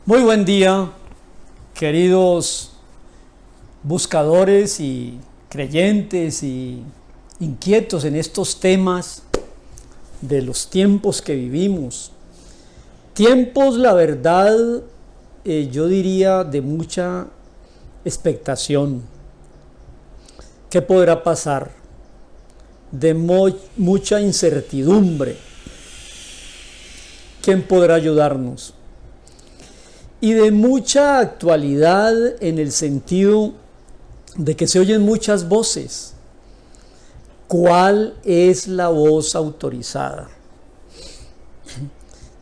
Muy buen día, queridos buscadores y creyentes y inquietos en estos temas de los tiempos que vivimos. Tiempos, la verdad, yo diría de mucha expectación. ¿Qué podrá pasar? De mucha incertidumbre. ¿Quién podrá ayudarnos? Y de mucha actualidad en el sentido de que se oyen muchas voces. ¿Cuál es la voz autorizada?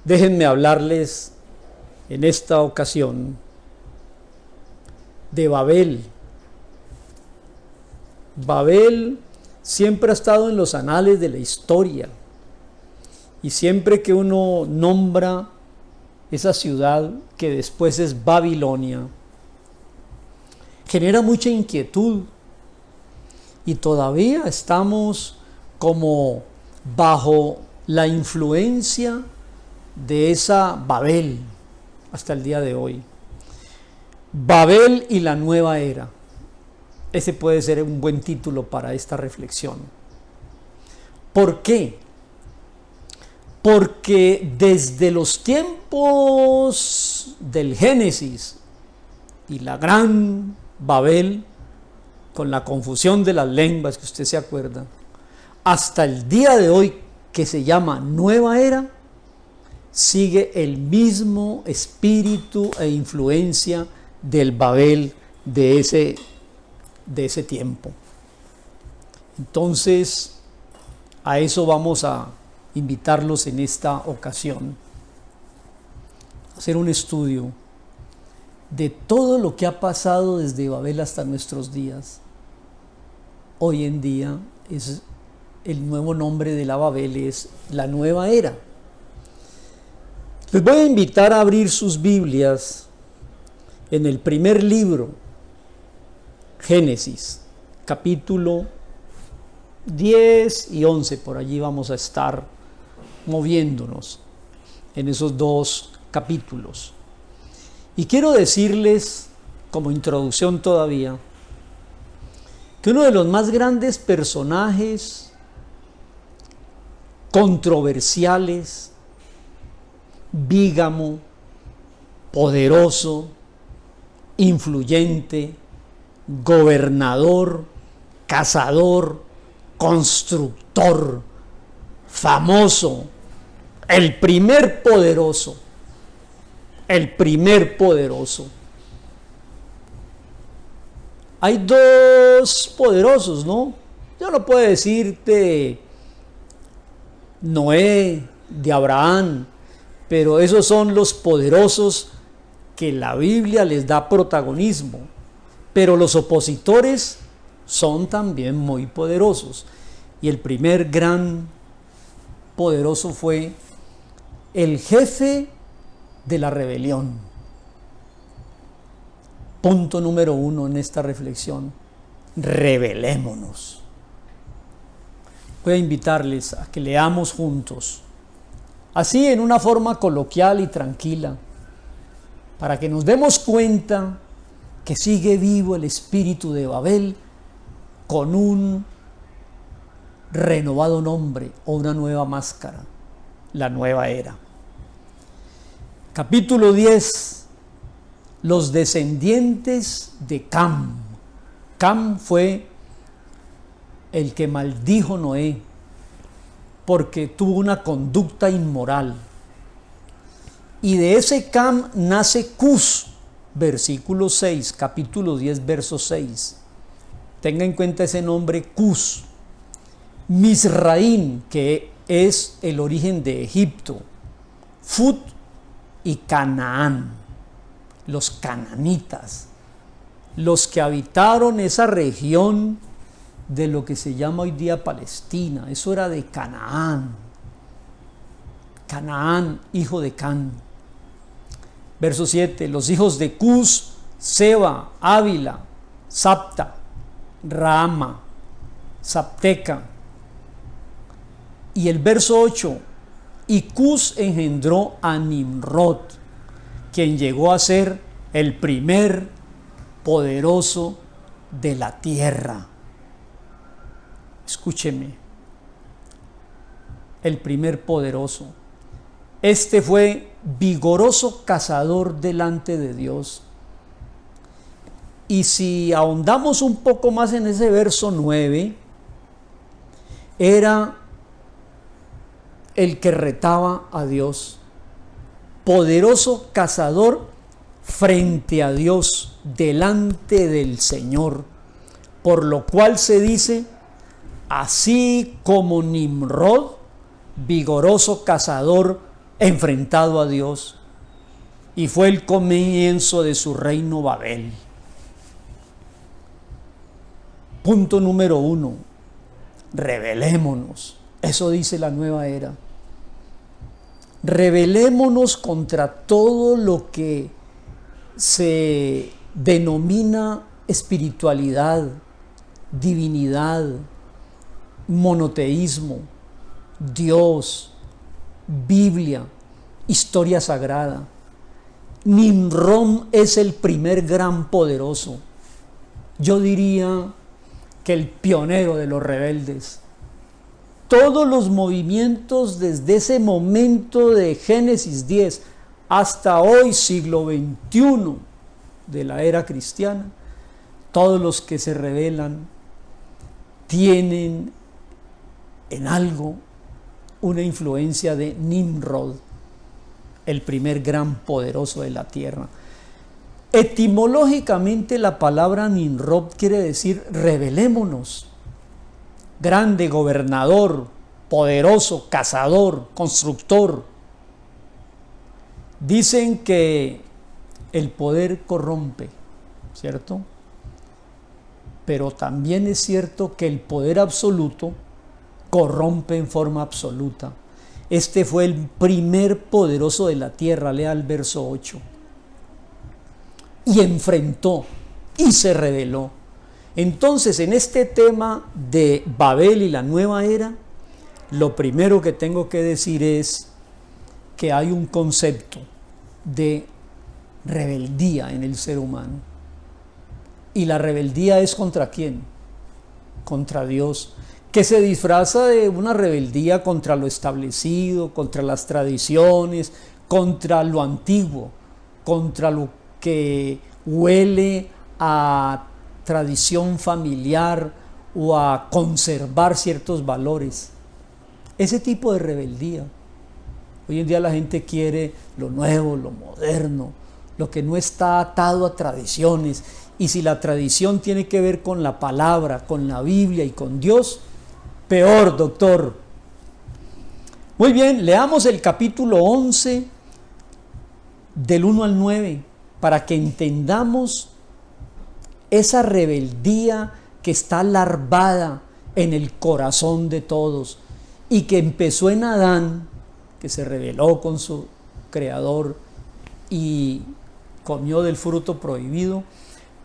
Déjenme hablarles en esta ocasión de Babel. Babel siempre ha estado en los anales de la historia, y siempre que uno nombra esa ciudad que después es Babilonia, genera mucha inquietud, y todavía estamos como bajo la influencia de esa Babel hasta el día de hoy. Babel y la nueva era. Ese puede ser un buen título para esta reflexión. ¿Por qué? Porque desde los tiempos del Génesis y la gran Babel, con la confusión de las lenguas que usted se acuerda, hasta el día de hoy, que se llama Nueva Era, sigue el mismo espíritu e influencia del Babel de ese tiempo. Entonces, a eso vamos a invitarlos en esta ocasión, a hacer un estudio de todo lo que ha pasado desde Babel hasta nuestros días. Hoy en día es el nuevo nombre de la Babel, es la nueva era. Les voy a invitar a abrir sus Biblias en el primer libro, Génesis, capítulo 10 y 11, por allí vamos a estar moviéndonos en esos dos capítulos. Y quiero decirles, como introducción todavía, que uno de los más grandes personajes controversiales, bígamo, poderoso, influyente, gobernador, cazador, constructor, famoso, el primer poderoso. Hay dos poderosos, ¿no? Yo no puedo decir de Noé, de Abraham, pero esos son los poderosos que la Biblia les da protagonismo. Pero los opositores son también muy poderosos. Y el primer gran poderoso fue el jefe de la rebelión. Punto número 1 en esta reflexión: rebelémonos. Voy a invitarles a que leamos juntos, así en una forma coloquial y tranquila, para que nos demos cuenta que sigue vivo el espíritu de Babel con un renovado nombre o una nueva máscara, la nueva era. Capítulo 10. Los descendientes de Cam. Cam fue el que maldijo Noé porque tuvo una conducta inmoral. Y de ese Cam nace Cus, versículo 6, capítulo 10, verso 6. Tenga en cuenta ese nombre, Cus. Misraín, que es el origen de Egipto. Fut y Canaán, los cananitas, los que habitaron esa región de lo que se llama hoy día Palestina. Eso era de Canaán. Canaán, hijo de Can. Verso 7, los hijos de Cus, Seba, Ávila, Sapta, Raama, Sapteca. Y el verso 8, y Cus engendró a Nimrod, quien llegó a ser el primer poderoso de la tierra. Escúcheme, el primer poderoso. Este fue vigoroso cazador delante de Dios. Y si ahondamos un poco más en ese verso 9, era el que retaba a Dios. Poderoso cazador frente a Dios, delante del Señor. Por lo cual se dice, así como Nimrod, vigoroso cazador enfrentado a Dios, y fue el comienzo de su reino Babel. Punto número 1, rebelémonos. Eso dice la nueva era. Rebelémonos contra todo lo que se denomina espiritualidad, divinidad, monoteísmo, Dios, Biblia, historia sagrada. Nimrod es el primer gran poderoso. Yo diría que el pionero de los rebeldes. Todos los movimientos desde ese momento de Génesis 10 hasta hoy, siglo XXI de la era cristiana, todos los que se rebelan tienen en algo una influencia de Nimrod, el primer gran poderoso de la tierra. Etimológicamente la palabra Nimrod quiere decir rebelémonos. Grande, gobernador, poderoso, cazador, constructor. Dicen que el poder corrompe, ¿cierto? Pero también es cierto que el poder absoluto corrompe en forma absoluta. Este fue el primer poderoso de la tierra, lea el verso 8. Y enfrentó y se rebeló. Entonces, en este tema de Babel y la nueva era, lo primero que tengo que decir es que hay un concepto de rebeldía en el ser humano. ¿Y la rebeldía es contra quién? Contra Dios, que se disfraza de una rebeldía contra lo establecido, contra las tradiciones, contra lo antiguo, contra lo que huele a tradición familiar o a conservar ciertos valores. Ese tipo de rebeldía. Hoy en día la gente quiere lo nuevo, lo moderno, lo que no está atado a tradiciones. Y si la tradición tiene que ver con la palabra, con la Biblia y con Dios, peor, doctor. Muy bien, leamos el capítulo 11 del 1 al 9 para que entendamos esa rebeldía que está larvada en el corazón de todos y que empezó en Adán, que se rebeló con su creador y comió del fruto prohibido,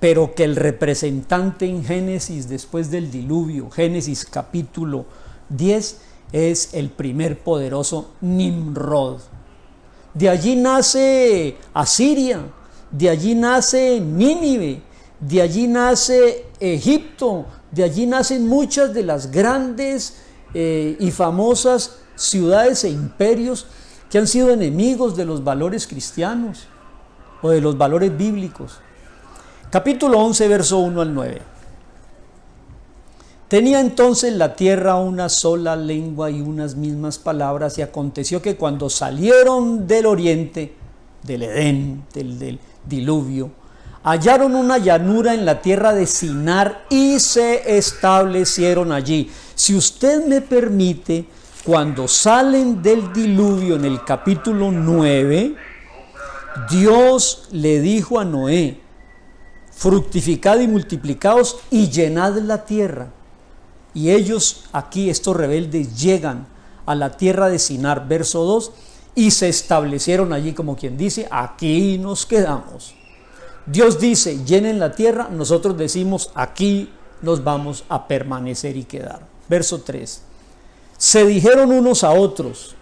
pero que el representante en Génesis después del diluvio, Génesis capítulo 10, es el primer poderoso Nimrod. De allí nace Asiria, de allí nace Nínive, de allí nace Egipto, de allí nacen muchas de las grandes y famosas ciudades e imperios que han sido enemigos de los valores cristianos o de los valores bíblicos. Capítulo 11, verso 1 al 9. Tenía entonces la tierra una sola lengua y unas mismas palabras, y aconteció que cuando salieron del oriente, del Edén, del diluvio, hallaron una llanura en la tierra de Sinar y se establecieron allí. Si usted me permite, cuando salen del diluvio en el capítulo 9, Dios le dijo a Noé: fructificad y multiplicaos y llenad la tierra. Y ellos aquí, estos rebeldes, llegan a la tierra de Sinar, verso 2, y se establecieron allí, como quien dice, aquí nos quedamos. Dios dice, llenen la tierra, nosotros decimos, aquí nos vamos a permanecer y quedar. Verso 3. Se dijeron unos a otros: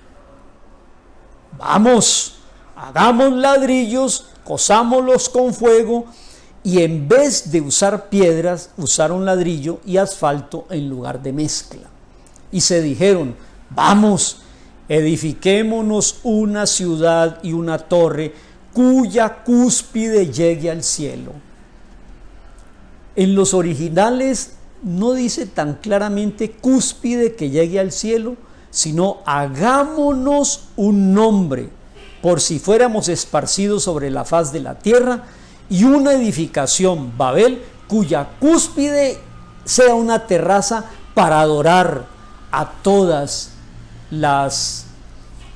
vamos, hagamos ladrillos, cozámoslos con fuego, y en vez de usar piedras, usaron ladrillo y asfalto en lugar de mezcla. Y se dijeron, vamos, edifiquémonos una ciudad y una torre cuya cúspide llegue al cielo. En los originales no dice tan claramente cúspide que llegue al cielo, sino hagámonos un nombre, por si fuéramos esparcidos sobre la faz de la tierra, y una edificación, Babel, cuya cúspide sea una terraza para adorar a todas las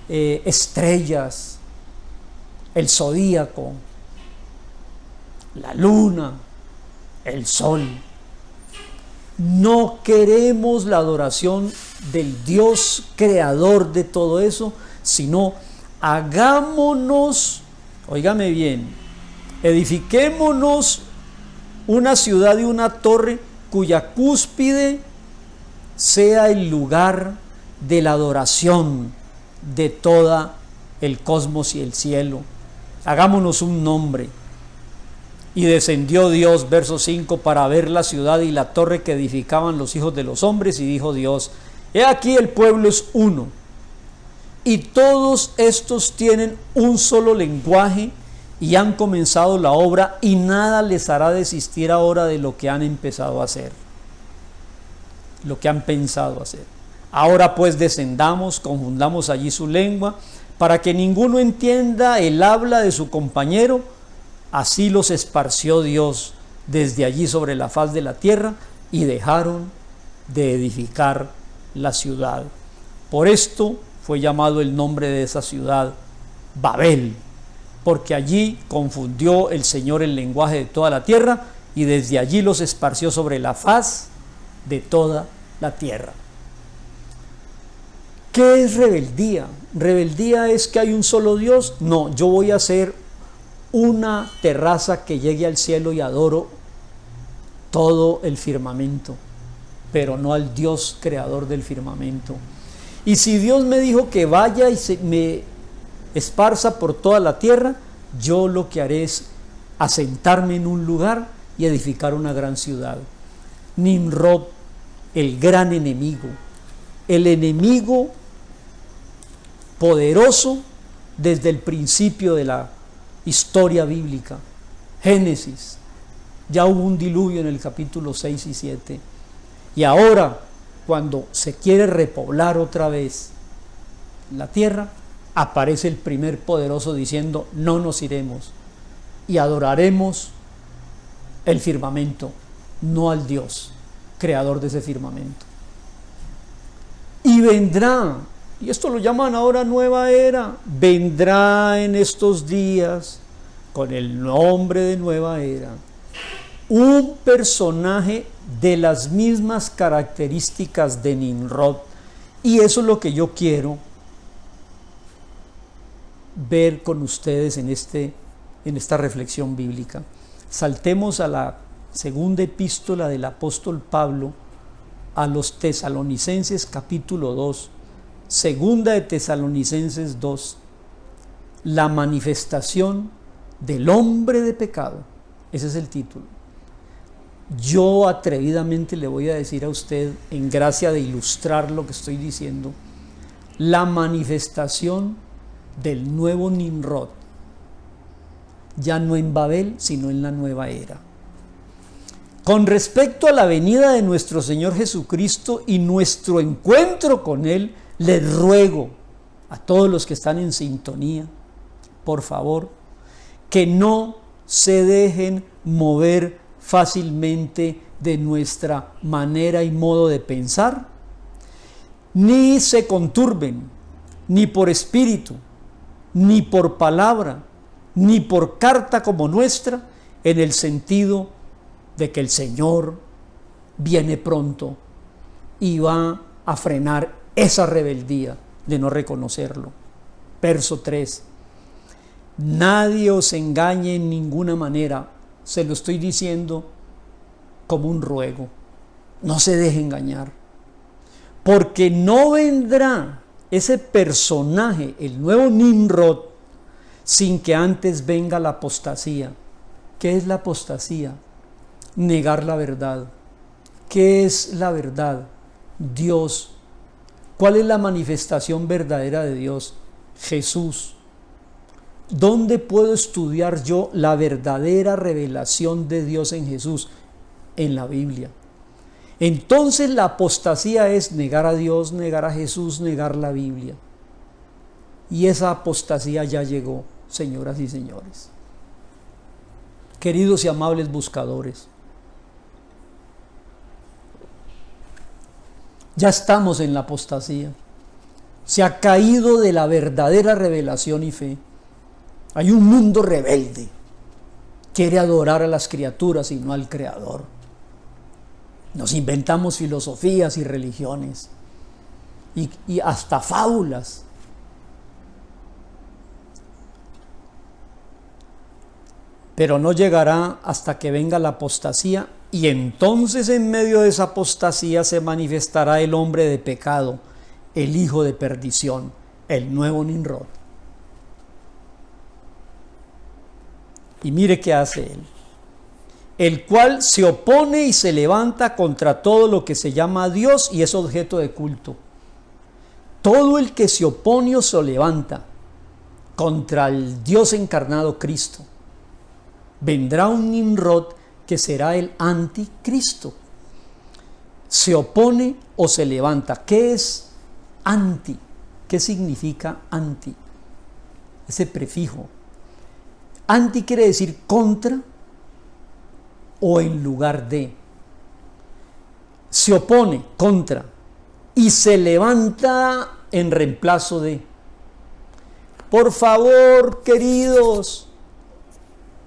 estrellas, el zodíaco, la luna, el sol. No queremos la adoración del Dios creador de todo eso, sino hagámonos, óigame bien, edifiquémonos una ciudad y una torre cuya cúspide sea el lugar de la adoración de todo el cosmos y el cielo. Hagámonos un nombre. Y descendió Dios, verso 5, para ver la ciudad y la torre que edificaban los hijos de los hombres, y dijo Dios, he aquí el pueblo es uno, y todos estos tienen un solo lenguaje, y han comenzado la obra, y nada les hará desistir ahora de lo que han empezado a hacer, lo que han pensado hacer. Ahora pues descendamos, confundamos allí su lengua, para que ninguno entienda el habla de su compañero. Así los esparció Dios desde allí sobre la faz de la tierra, y dejaron de edificar la ciudad. Por esto fue llamado el nombre de esa ciudad Babel, porque allí confundió el Señor el lenguaje de toda la tierra, y desde allí los esparció sobre la faz de toda la tierra. ¿Qué es rebeldía? ¿Rebeldía es que hay un solo Dios? No, yo voy a hacer una terraza que llegue al cielo y adoro todo el firmamento, pero no al Dios creador del firmamento. Y si Dios me dijo que vaya y me esparza por toda la tierra, yo lo que haré es asentarme en un lugar y edificar una gran ciudad. Nimrod, el gran enemigo, el enemigo poderoso desde el principio de la historia bíblica, Génesis. Ya hubo un diluvio en el capítulo 6 y 7, y ahora cuando se quiere repoblar otra vez la tierra, aparece el primer poderoso diciendo, no nos iremos y adoraremos el firmamento, no al Dios creador de ese firmamento. Y vendrá, y esto lo llaman ahora nueva era, vendrá en estos días, con el nombre de nueva era, un personaje de las mismas características de Nimrod. Y eso es lo que yo quiero ver con ustedes en esta reflexión bíblica. Saltemos a la segunda epístola del apóstol Pablo a los Tesalonicenses, capítulo 2. Segunda de Tesalonicenses 2, la manifestación del hombre de pecado. Ese es el título. Yo atrevidamente le voy a decir a usted, en gracia de ilustrar lo que estoy diciendo, la manifestación del nuevo Nimrod, ya no en Babel, sino en la nueva era. Con respecto a la venida de nuestro Señor Jesucristo y nuestro encuentro con Él, les ruego a todos los que están en sintonía, por favor, que no se dejen mover fácilmente de nuestra manera y modo de pensar, ni se conturben, ni por espíritu, ni por palabra, ni por carta como nuestra, en el sentido de que el Señor viene pronto y va a frenar esa rebeldía de no reconocerlo. Verso 3. Nadie os engañe en ninguna manera. Se lo estoy diciendo como un ruego. No se deje engañar. Porque no vendrá ese personaje, el nuevo Nimrod, sin que antes venga la apostasía. ¿Qué es la apostasía? Negar la verdad. ¿Qué es la verdad? Dios. ¿Cuál es la manifestación verdadera de Dios? Jesús. ¿Dónde puedo estudiar yo la verdadera revelación de Dios en Jesús? En la Biblia. Entonces la apostasía es negar a Dios, negar a Jesús, negar la Biblia. Y esa apostasía ya llegó, señoras y señores. Queridos y amables buscadores, ya estamos en la apostasía. Se ha caído de la verdadera revelación y fe. Hay un mundo rebelde. Quiere adorar a las criaturas y no al Creador. Nos inventamos filosofías y religiones y hasta fábulas. Pero no llegará hasta que venga la apostasía, y entonces en medio de esa apostasía se manifestará el hombre de pecado, el hijo de perdición, el nuevo Nimrod. Y mire qué hace él. El cual se opone y se levanta contra todo lo que se llama Dios y es objeto de culto. Todo el que se opone o se levanta contra el Dios encarnado Cristo, vendrá un Nimrod que será el anticristo. Se opone o se levanta. ¿Qué es anti? ¿Qué significa anti? Ese prefijo. Anti quiere decir contra o en lugar de. Se opone, contra, y se levanta en reemplazo de. Por favor, queridos,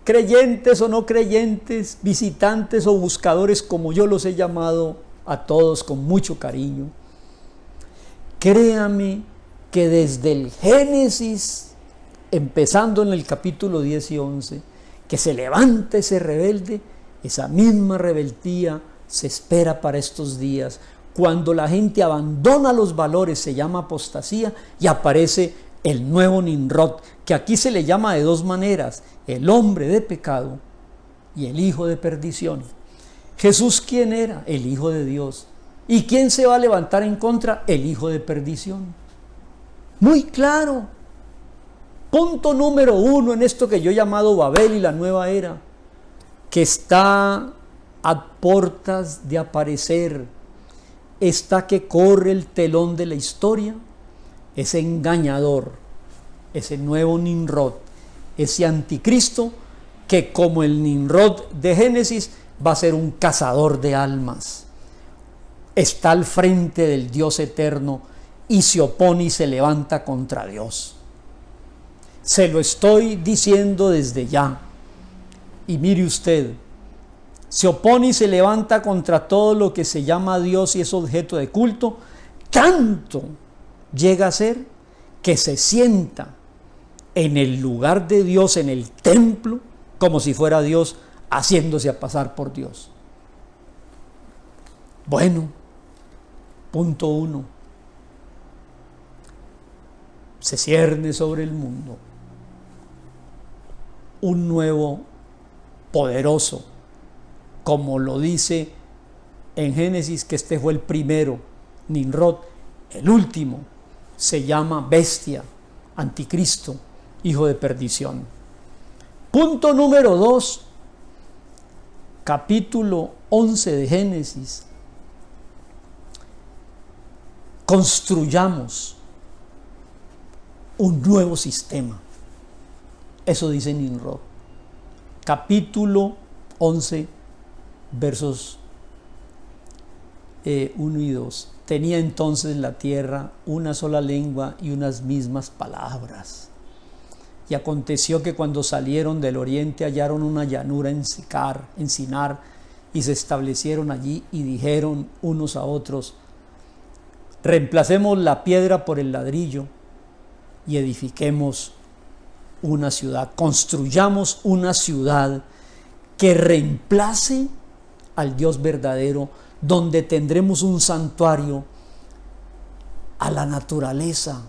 creyentes o no creyentes, visitantes o buscadores, como yo los he llamado a todos con mucho cariño, créame que desde el Génesis, empezando en el capítulo 10 y 11, que se levanta ese rebelde, esa misma rebeldía se espera para estos días, cuando la gente abandona los valores, se llama apostasía, y aparece el nuevo Nimrod, que aquí se le llama de dos maneras: el hombre de pecado y el hijo de perdición. Jesús, ¿quién era? El Hijo de Dios. ¿Y quién se va a levantar en contra? El hijo de perdición. Muy claro. Punto número 1 en esto que yo he llamado Babel y la nueva era, que está a puertas de aparecer, está que corre el telón de la historia, ese engañador, ese nuevo Nimrod, ese anticristo que, como el Nimrod de Génesis, va a ser un cazador de almas. Está al frente del Dios eterno y se opone y se levanta contra Dios. Se lo estoy diciendo desde ya. Y mire usted, se opone y se levanta contra todo lo que se llama Dios y es objeto de culto, tanto llega a ser que se sienta en el lugar de Dios, en el templo, como si fuera Dios, haciéndose a pasar por Dios. Bueno, punto 1. Se cierne sobre el mundo un nuevo poderoso, como lo dice en Génesis, que este fue el primero, Nimrod. El último se llama bestia, anticristo, hijo de perdición. Punto número 2, capítulo 11 de Génesis. Construyamos un nuevo sistema. Eso dice Nimrod. Capítulo 11, versos 1 y 2. Tenía entonces la tierra una sola lengua y unas mismas palabras. Y aconteció que cuando salieron del oriente hallaron una llanura en Sinar, y se establecieron allí y dijeron unos a otros: reemplacemos la piedra por el ladrillo y edifiquemos una ciudad, construyamos una ciudad que reemplace al Dios verdadero, donde tendremos un santuario a la naturaleza,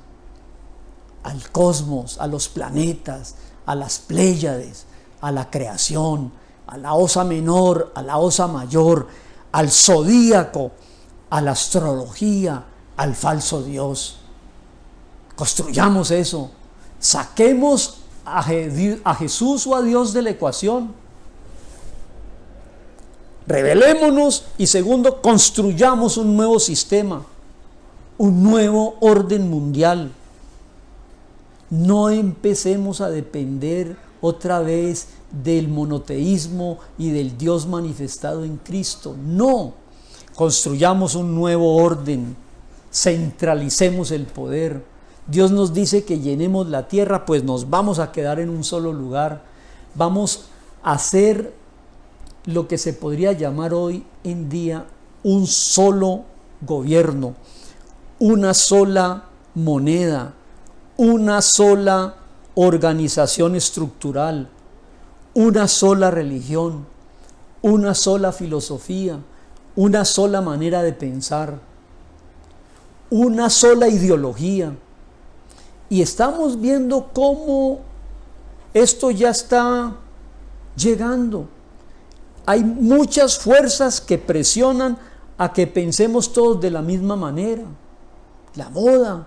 al cosmos, a los planetas, a las Pléyades, a la creación, a la Osa Menor, a la Osa Mayor, al zodíaco, a la astrología, al falso Dios. Construyamos eso. Saquemos a Jesús o a Dios de la ecuación. Revelémonos y segundo, construyamos un nuevo sistema, un nuevo orden mundial. No empecemos a depender otra vez del monoteísmo y del Dios manifestado en Cristo. No, construyamos un nuevo orden, centralicemos el poder. Dios nos dice que llenemos la tierra, pues nos vamos a quedar en un solo lugar. Vamos a hacer lo que se podría llamar hoy en día un solo gobierno, una sola moneda, una sola organización estructural, una sola religión, una sola filosofía, una sola manera de pensar, una sola ideología. Y estamos viendo cómo esto ya está llegando. Hay muchas fuerzas que presionan a que pensemos todos de la misma manera. La moda,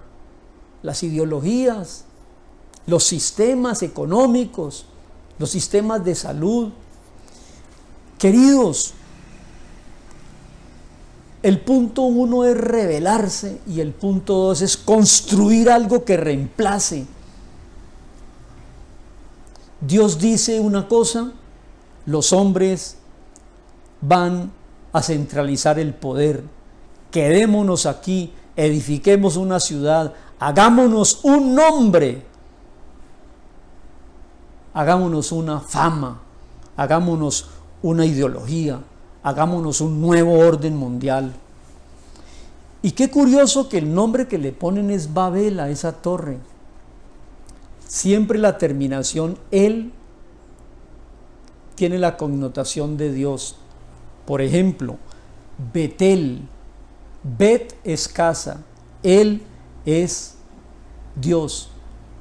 las ideologías, los sistemas económicos, los sistemas de salud. Queridos, el punto 1 es rebelarse y el punto 2 es construir algo que reemplace. Dios dice una cosa, los hombres van a centralizar el poder. Quedémonos aquí, edifiquemos una ciudad, hagámonos un nombre, hagámonos una fama, hagámonos una ideología, hagámonos un nuevo orden mundial. Y qué curioso que el nombre que le ponen es Babel a esa torre. Siempre la terminación el tiene la connotación de Dios. Por ejemplo, Betel, Bet es casa, El es Dios.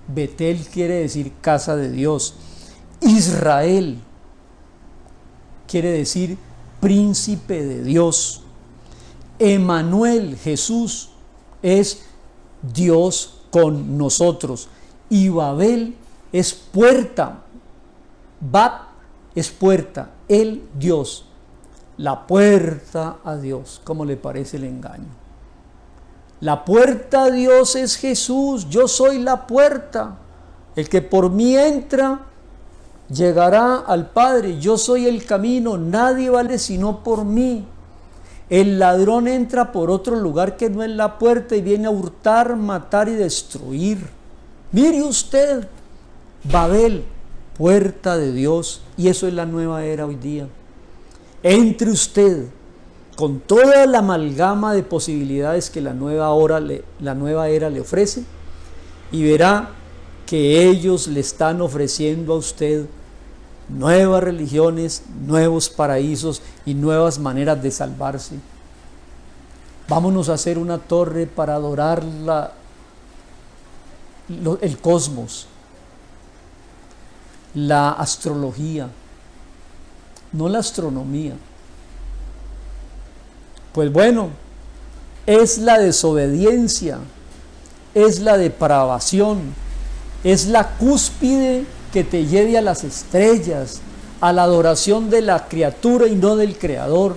Betel quiere decir casa de Dios. Israel quiere decir príncipe de Dios. Emanuel, Jesús, es Dios con nosotros. Y Babel es puerta. Bab es puerta, el Dios. La puerta a Dios. ¿Cómo le parece el engaño? La puerta a Dios es Jesús. Yo soy la puerta. El que por mí entra llegará al Padre. Yo soy el camino. Nadie vale sino por mí. El ladrón entra por otro lugar que no es la puerta y viene a hurtar, matar y destruir. Mire usted, Babel, puerta de Dios. Y eso es la nueva era hoy día. Entre usted con toda la amalgama de posibilidades que la nueva era le ofrece y verá que ellos le están ofreciendo a usted nuevas religiones, nuevos paraísos y nuevas maneras de salvarse. Vámonos a hacer una torre para adorar el cosmos, la astrología, no la astronomía. Pues bueno, es la desobediencia, es la depravación, es la cúspide que te lleve a las estrellas, a la adoración de la criatura y no del Creador.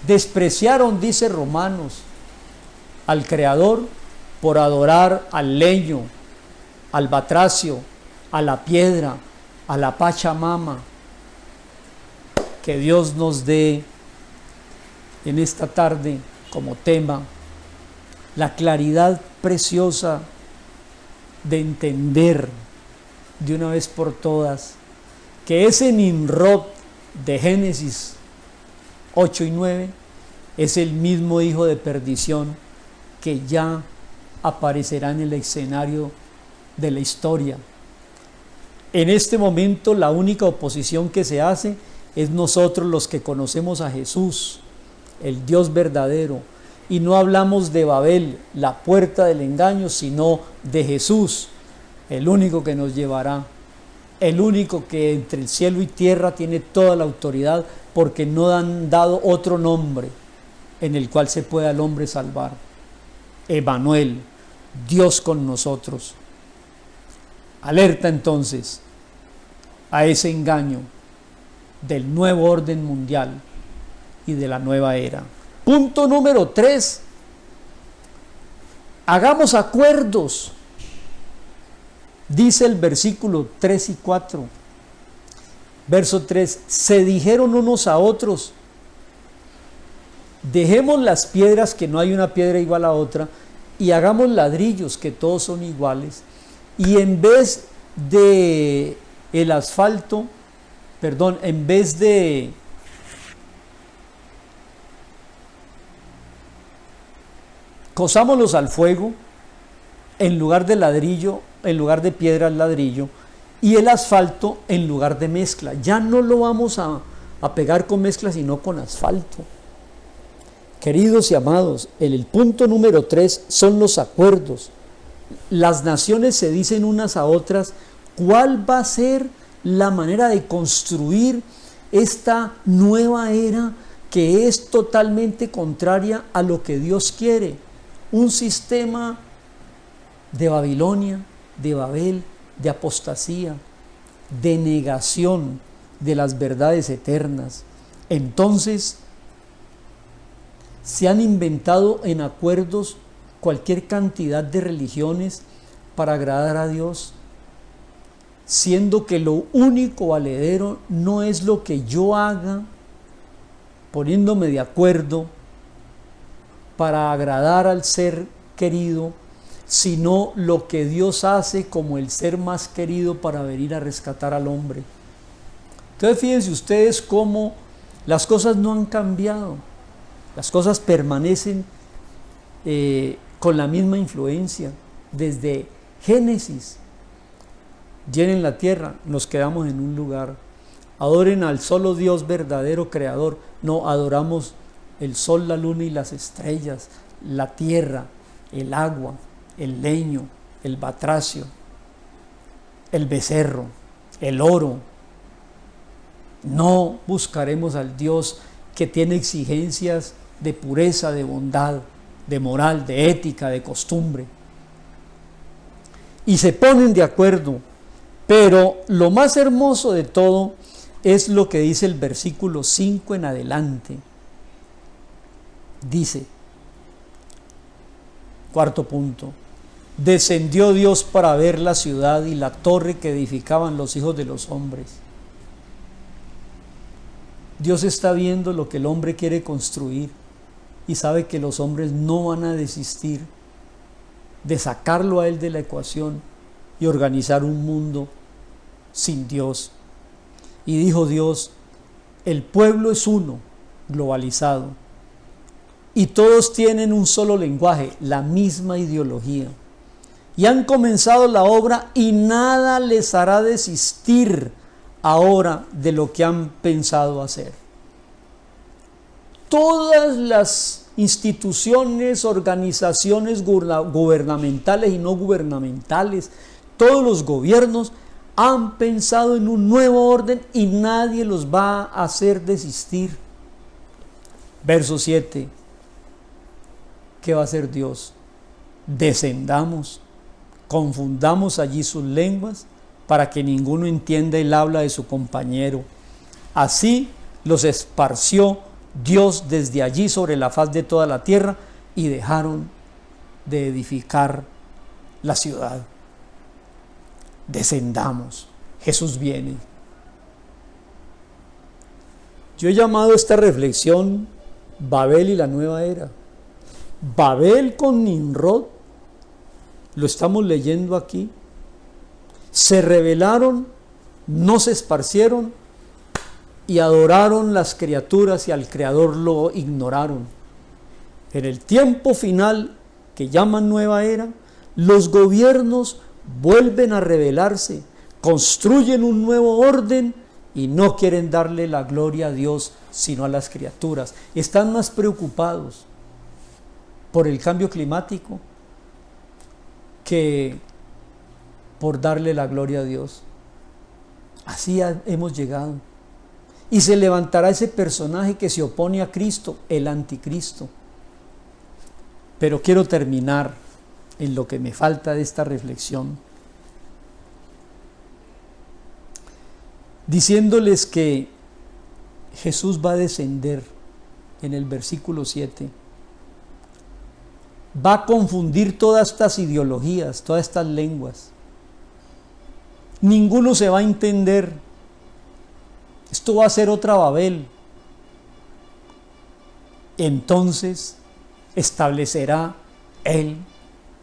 Despreciaron, dice Romanos, al Creador por adorar al leño, al batracio, a la piedra, a la Pachamama. Que Dios nos dé en esta tarde como tema la claridad preciosa de entender de una vez por todas que ese Nimrod de Génesis 8 y 9 es el mismo hijo de perdición que ya aparecerá en el escenario de la historia. En este momento la única oposición que se hace es nosotros los que conocemos a Jesús, el Dios verdadero, Y no hablamos de Babel, la puerta del engaño, sino de Jesús, el único que nos llevará, el único que entre el cielo y tierra tiene toda la autoridad, porque no han dado otro nombre en el cual se pueda el hombre salvar. Emmanuel, Dios con nosotros. Alerta entonces a ese engaño del nuevo orden mundial y de la nueva era. Punto número 3. Hagamos acuerdos. Dice el versículo 3 y 4. Verso 3. Se dijeron unos a otros: dejemos las piedras, que no hay una piedra igual a otra, y hagamos ladrillos, que todos son iguales, y en vez de el asfalto, en vez de cosámoslos al fuego, en lugar de ladrillo, en lugar de piedra al ladrillo, y el asfalto en lugar de mezcla. Ya no lo vamos a pegar con mezcla, sino con asfalto. Queridos y amados, el punto número 3 son los acuerdos. Las naciones se dicen unas a otras cuál va a ser la manera de construir esta nueva era, que es totalmente contraria a lo que Dios quiere. Un sistema de Babilonia, de Babel, de apostasía, de negación de las verdades eternas. Entonces, se han inventado en acuerdos cualquier cantidad de religiones para agradar a Dios, siendo que lo único valedero no es lo que yo haga, poniéndome de acuerdo para agradar al ser querido, sino lo que Dios hace como el ser más querido para venir a rescatar al hombre. Entonces fíjense ustedes cómo las cosas no han cambiado, las cosas permanecen con la misma influencia desde Génesis. Llenen la tierra, nos quedamos en un lugar. Adoren al solo Dios verdadero creador. No, adoramos el sol, la luna y las estrellas, la tierra, el agua, el leño, el batracio, el becerro, el oro. No buscaremos al Dios que tiene exigencias de pureza, de bondad, de moral, de ética, de costumbre. Y se ponen de acuerdo. Pero lo más hermoso de todo es lo que dice el versículo 5 en adelante. Dice, cuarto punto: descendió Dios para ver la ciudad y la torre que edificaban los hijos de los hombres. Dios está viendo lo que el hombre quiere construir y sabe que los hombres no van a desistir de sacarlo a él de la ecuación y organizar un mundo sin Dios. Y dijo Dios: el pueblo es uno, globalizado, y todos tienen un solo lenguaje, la misma ideología, y han comenzado la obra y nada les hará desistir ahora de lo que han pensado hacer. Todas las instituciones, organizaciones gubernamentales y no gubernamentales, todos los gobiernos han pensado en un nuevo orden y nadie los va a hacer desistir. Verso 7. ¿Qué va a hacer Dios? Descendamos, confundamos allí sus lenguas para que ninguno entienda el habla de su compañero. Así los esparció Dios desde allí sobre la faz de toda la tierra y dejaron de edificar la ciudad. Descendamos, Jesús viene. Yo he llamado esta reflexión Babel y la nueva era. Babel con Nimrod, lo estamos leyendo aquí. Se rebelaron, no se esparcieron y adoraron las criaturas y al Creador lo ignoraron. En el tiempo final, que llaman nueva era, los gobiernos vuelven a rebelarse, construyen un nuevo orden y no quieren darle la gloria a Dios sino a las criaturas. Están más preocupados por el cambio climático que por darle la gloria a Dios. Así hemos llegado. Y se levantará ese personaje que se opone a Cristo, el anticristo. Pero quiero terminar en lo que me falta de esta reflexión, diciéndoles que Jesús va a descender en el versículo 7. Va a confundir todas estas ideologías, todas estas lenguas. Ninguno se va a entender. Esto va a ser otra Babel. Entonces establecerá Él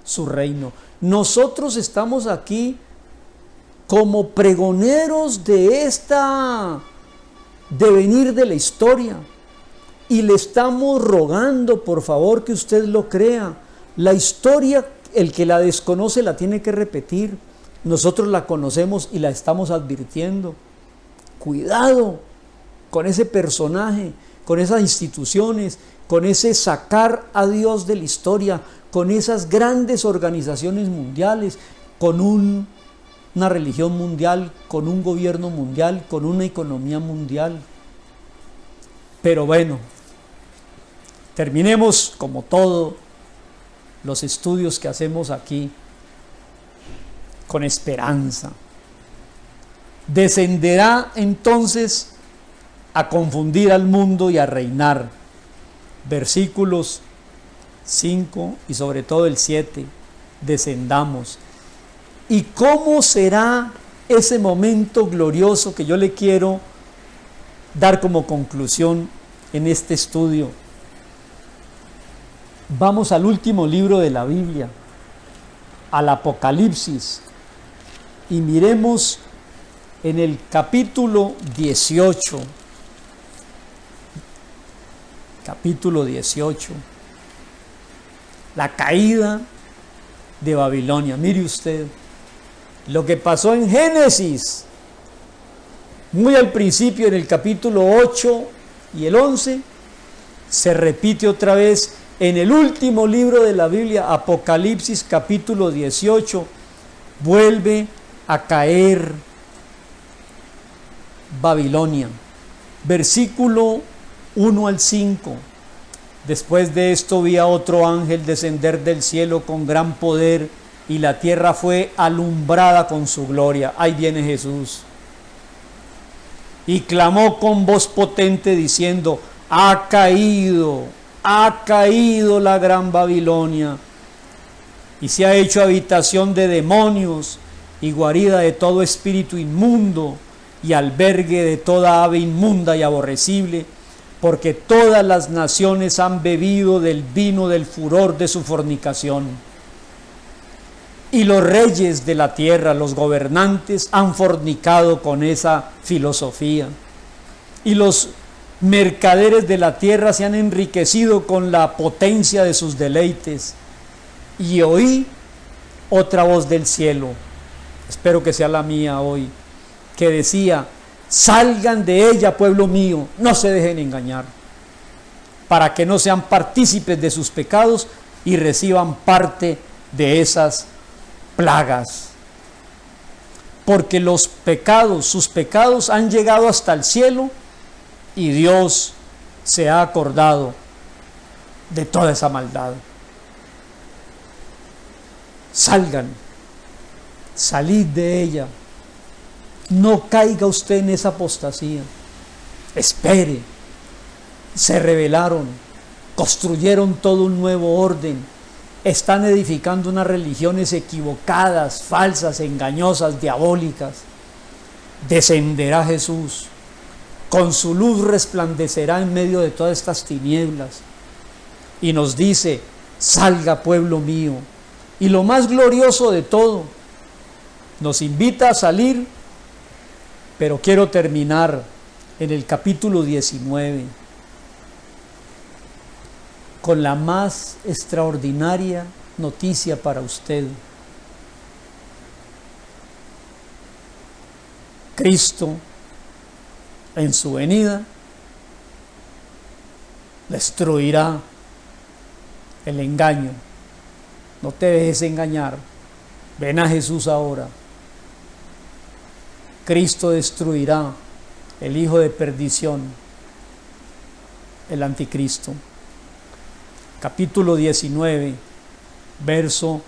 su reino. Nosotros estamos aquí como pregoneros de esta devenir de la historia y le estamos rogando, por favor, que usted lo crea. La historia, el que la desconoce la tiene que repetir. Nosotros la conocemos y la estamos advirtiendo. Cuidado con ese personaje, con esas instituciones, con ese sacar a Dios de la historia, con esas grandes organizaciones mundiales, con una religión mundial, con un gobierno mundial, con una economía mundial. Pero bueno, terminemos como todo los estudios que hacemos aquí con esperanza. Descenderá entonces a confundir al mundo y a reinar. Versículos 5 y sobre todo el 7, descendamos. ¿Y cómo será ese momento glorioso que yo le quiero dar como conclusión en este estudio? Vamos al último libro de la Biblia, al Apocalipsis, y miremos en el capítulo 18. Capítulo 18. La caída de Babilonia. Mire usted lo que pasó en Génesis, muy al principio, en el capítulo 8 y el 11, se repite otra vez en el último libro de la Biblia, Apocalipsis capítulo 18, vuelve a caer Babilonia. Versículo 1 al 5. Después de esto vi a otro ángel descender del cielo con gran poder, y la tierra fue alumbrada con su gloria. Ahí viene Jesús. Y clamó con voz potente diciendo: ha caído la gran Babilonia, y se ha hecho habitación de demonios y guarida de todo espíritu inmundo y albergue de toda ave inmunda y aborrecible, porque todas las naciones han bebido del vino del furor de su fornicación. Y los reyes de la tierra, los gobernantes, han fornicado con esa filosofía. Y los mercaderes de la tierra se han enriquecido con la potencia de sus deleites. Y oí otra voz del cielo, espero que sea la mía hoy, que decía: salgan de ella, pueblo mío, no se dejen engañar, para que no sean partícipes de sus pecados y reciban parte de esas plagas. Porque los pecados, sus pecados han llegado hasta el cielo, y Dios se ha acordado de toda esa maldad. Salgan, salid de ella. No caiga usted en esa apostasía. Espere. Se rebelaron, construyeron todo un nuevo orden, están edificando unas religiones equivocadas, falsas, engañosas, diabólicas. Descenderá Jesús, con su luz resplandecerá en medio de todas estas tinieblas, y nos dice: salga, pueblo mío. Y lo más glorioso de todo, nos invita a salir. Pero quiero terminar en el capítulo 19 con la más extraordinaria noticia para usted. Cristo, en su venida, destruirá el engaño. No te dejes engañar. Ven a Jesús ahora. Cristo destruirá el hijo de perdición, el anticristo. Capítulo 19, verso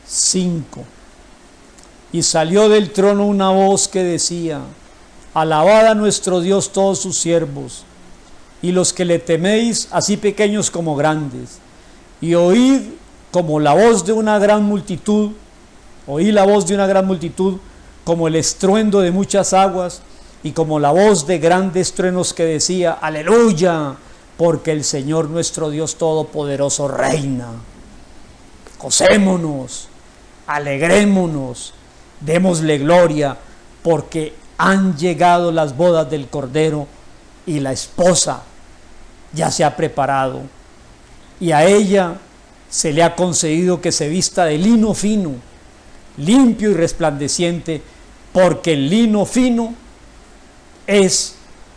5. Y salió del trono una voz que decía: alabad a nuestro Dios todos sus siervos, y los que le teméis, así pequeños como grandes, y oíd como la voz de una gran multitud, oí la voz de una gran multitud, como el estruendo de muchas aguas, y como la voz de grandes truenos que decía: aleluya, porque el Señor nuestro Dios Todopoderoso reina. Gocémonos, alegrémonos, démosle gloria, porque han llegado las bodas del Cordero y la esposa ya se ha preparado, y a ella se le ha concedido que se vista de lino fino, limpio y resplandeciente, porque el lino fino es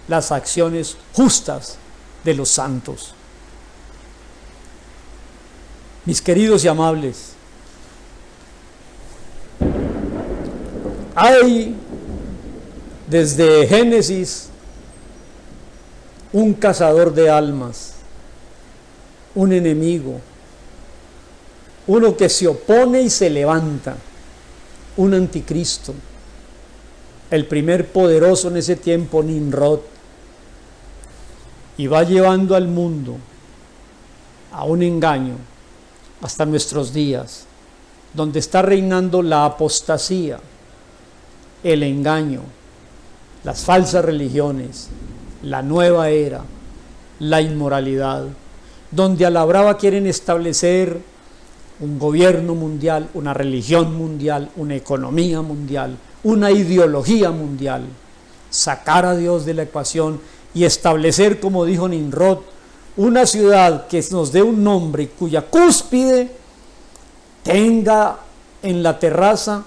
las acciones justas de los santos. Mis queridos y amables, hay desde Génesis un cazador de almas, un enemigo, uno que se opone y se levanta, un anticristo. El primer poderoso en ese tiempo, Nimrod, y va llevando al mundo a un engaño hasta nuestros días, donde está reinando la apostasía, el engaño, las falsas religiones, la nueva era, la inmoralidad, donde a la brava quieren establecer un gobierno mundial, una religión mundial, una economía mundial, una ideología mundial, sacar a Dios de la ecuación y establecer, como dijo Nimrod, una ciudad que nos dé un nombre y cuya cúspide tenga en la terraza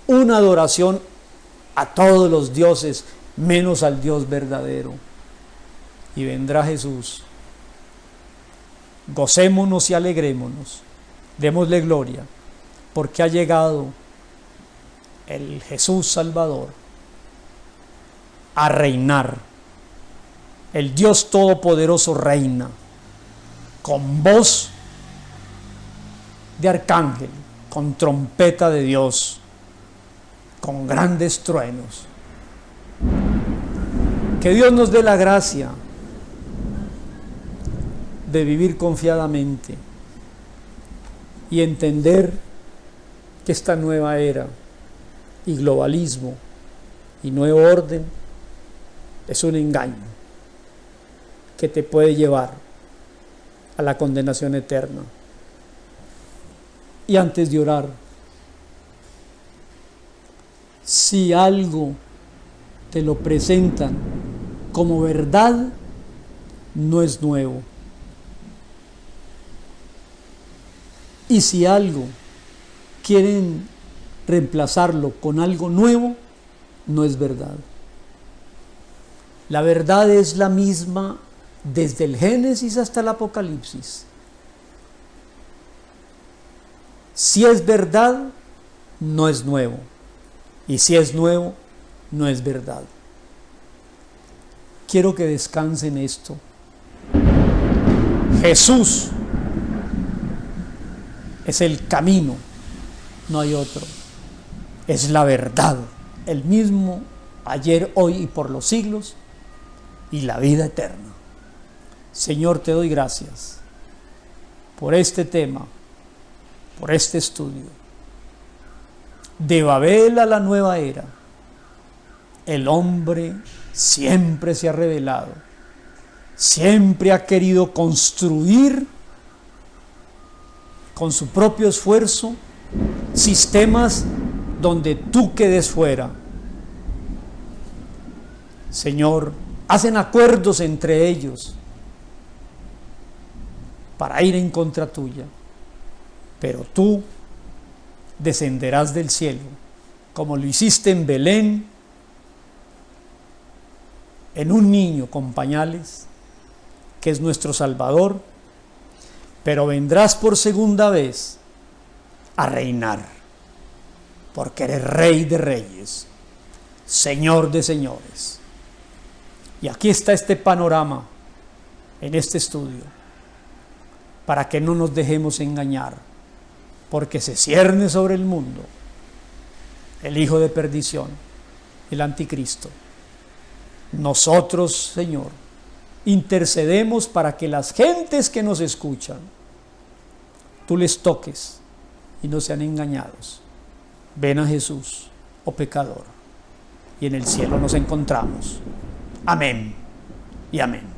una adoración a todos los dioses, menos al Dios verdadero. Y vendrá Jesús. Gocémonos y alegrémonos, démosle gloria, porque ha llegado el Jesús Salvador a reinar. El Dios Todopoderoso reina con voz de arcángel, con trompeta de Dios, con grandes truenos. Que Dios nos dé la gracia de vivir confiadamente y entender que esta nueva era y globalismo y nuevo orden es un engaño que te puede llevar a la condenación eterna. Y antes de orar, si algo te lo presentan como verdad, no es nuevo. Y si algo quieren reemplazarlo con algo nuevo, no es verdad. La verdad es la misma desde el Génesis hasta el Apocalipsis. Si es verdad, no es nuevo. Y si es nuevo, no es verdad. Quiero que descanse en esto. Jesús es el camino, no hay otro. Es la verdad, el mismo ayer, hoy y por los siglos, y la vida eterna. Señor, te doy gracias por este tema, por este estudio. De Babel a la nueva era, el hombre siempre se ha revelado, siempre ha querido construir con su propio esfuerzo sistemas donde tú quedes fuera. Señor, hacen acuerdos entre ellos para ir en contra tuya, pero tú descenderás del cielo, como lo hiciste en Belén, en un niño con pañales, que es nuestro Salvador, pero vendrás por segunda vez a reinar, porque eres Rey de reyes, Señor de señores. Y aquí está este panorama en este estudio, para que no nos dejemos engañar, porque se cierne sobre el mundo el hijo de perdición, el anticristo. Nosotros, Señor, intercedemos para que las gentes que nos escuchan, tú les toques y no sean engañados. Ven a Jesús, oh pecador, y en el cielo nos encontramos. Amén y amén.